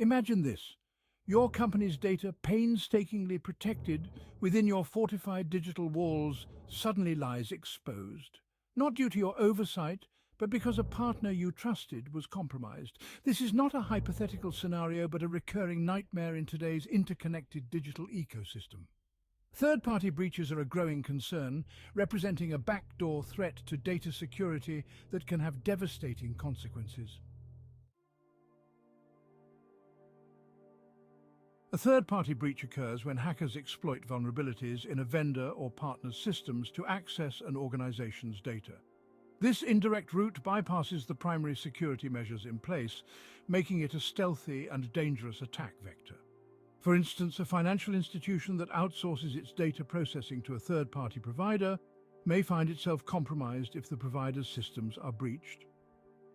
Imagine this. Your company's data, painstakingly protected within your fortified digital walls, suddenly lies exposed. Not due to your oversight, but because a partner you trusted was compromised. This is not a hypothetical scenario, but a recurring nightmare in today's interconnected digital ecosystem. Third-party breaches are a growing concern, representing a backdoor threat to data security that can have devastating consequences. A third-party breach occurs when hackers exploit vulnerabilities in a vendor or partner's systems to access an organization's data. This indirect route bypasses the primary security measures in place, making it a stealthy and dangerous attack vector. For instance, a financial institution that outsources its data processing to a third-party provider may find itself compromised if the provider's systems are breached.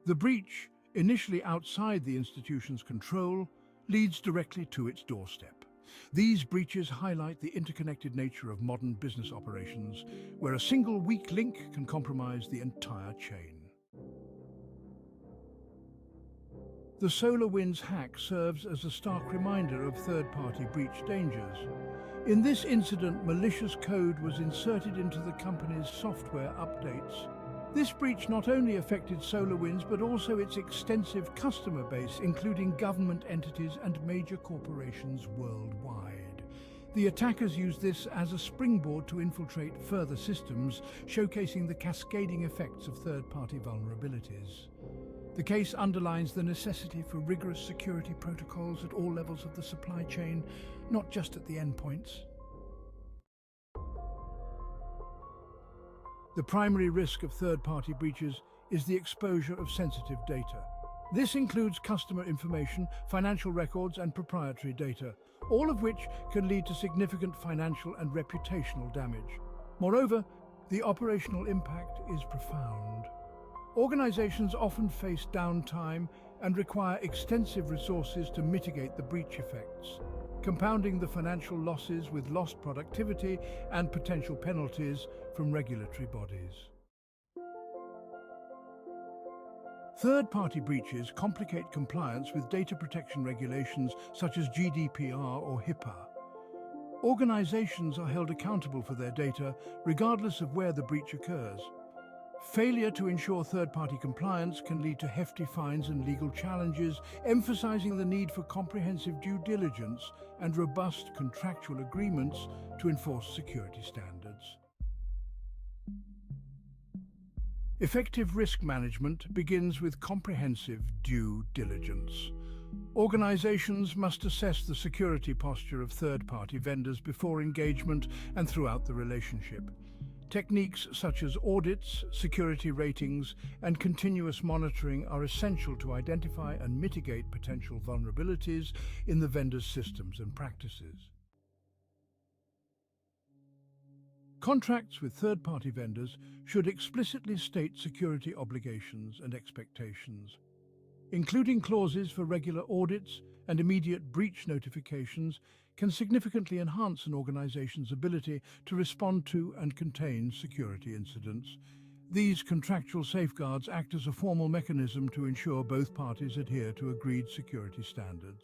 The breach, initially outside the institution's control, leads directly to its doorstep. These breaches highlight the interconnected nature of modern business operations, where a single weak link can compromise the entire chain. The SolarWinds hack serves as a stark reminder of third-party breach dangers. In this incident, malicious code was inserted into the company's software updates. This breach not only affected SolarWinds, but also its extensive customer base, including government entities and major corporations worldwide. The attackers used this as a springboard to infiltrate further systems, showcasing the cascading effects of third-party vulnerabilities. The case underlines the necessity for rigorous security protocols at all levels of the supply chain, not just at the endpoints. The primary risk of third-party breaches is the exposure of sensitive data. This includes customer information, financial records, and proprietary data, all of which can lead to significant financial and reputational damage. Moreover, the operational impact is profound. Organizations often face downtime and require extensive resources to mitigate the breach effects, compounding the financial losses with lost productivity and potential penalties from regulatory bodies. Third-party breaches complicate compliance with data protection regulations such as GDPR or HIPAA. Organizations are held accountable for their data, regardless of where the breach occurs. Failure to ensure third-party compliance can lead to hefty fines and legal challenges, emphasizing the need for comprehensive due diligence and robust contractual agreements to enforce security standards. Effective risk management begins with comprehensive due diligence. Organizations must assess the security posture of third-party vendors before engagement and throughout the relationship. Techniques such as audits, security ratings, and continuous monitoring are essential to identify and mitigate potential vulnerabilities in the vendor's systems and practices. Contracts with third-party vendors should explicitly state security obligations and expectations, including clauses for regular audits and immediate breach notifications can significantly enhance an organization's ability to respond to and contain security incidents. These contractual safeguards act as a formal mechanism to ensure both parties adhere to agreed security standards.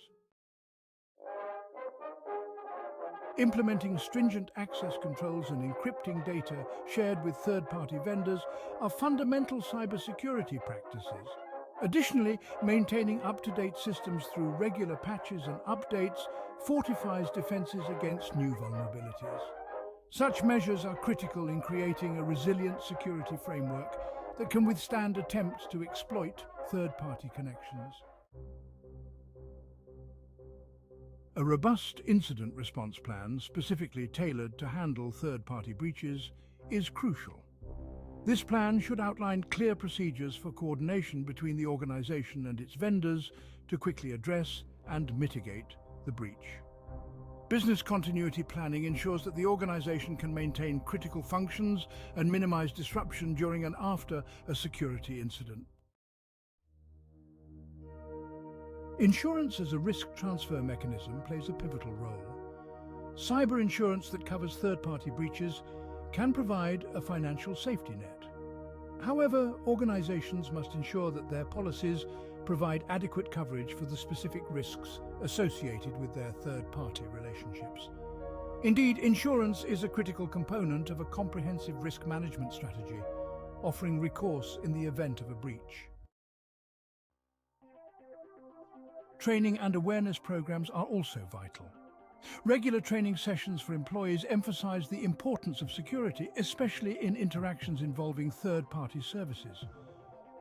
Implementing stringent access controls and encrypting data shared with third-party vendors are fundamental cybersecurity practices. Additionally, maintaining up-to-date systems through regular patches and updates fortifies defenses against new vulnerabilities. Such measures are critical in creating a resilient security framework that can withstand attempts to exploit third-party connections. A robust incident response plan, specifically tailored to handle third-party breaches, is crucial. This plan should outline clear procedures for coordination between the organization and its vendors to quickly address and mitigate the breach. Business continuity planning ensures that the organization can maintain critical functions and minimize disruption during and after a security incident. Insurance as a risk transfer mechanism plays a pivotal role. Cyber insurance that covers third-party breaches can provide a financial safety net. However, organizations must ensure that their policies provide adequate coverage for the specific risks associated with their third-party relationships. Indeed, insurance is a critical component of a comprehensive risk management strategy, offering recourse in the event of a breach. Training and awareness programs are also vital. Regular training sessions for employees emphasize the importance of security, especially in interactions involving third-party services.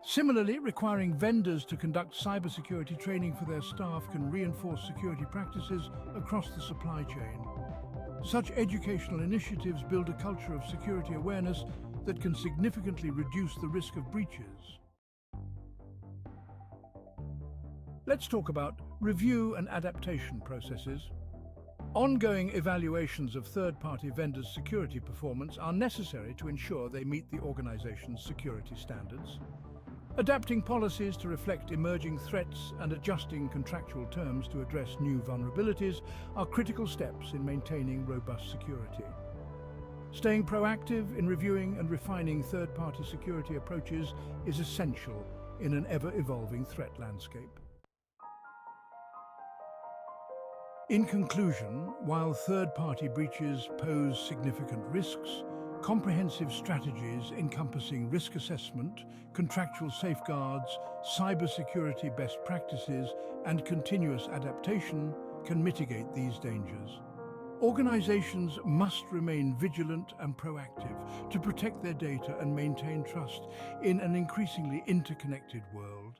Similarly, requiring vendors to conduct cybersecurity training for their staff can reinforce security practices across the supply chain. Such educational initiatives build a culture of security awareness that can significantly reduce the risk of breaches. Let's talk about review and adaptation processes. Ongoing evaluations of third-party vendors' security performance are necessary to ensure they meet the organization's security standards. Adapting policies to reflect emerging threats and adjusting contractual terms to address new vulnerabilities are critical steps in maintaining robust security. Staying proactive in reviewing and refining third-party security approaches is essential in an ever-evolving threat landscape. In conclusion, while third-party breaches pose significant risks, comprehensive strategies encompassing risk assessment, contractual safeguards, cybersecurity best practices, and continuous adaptation can mitigate these dangers. Organizations must remain vigilant and proactive to protect their data and maintain trust in an increasingly interconnected world.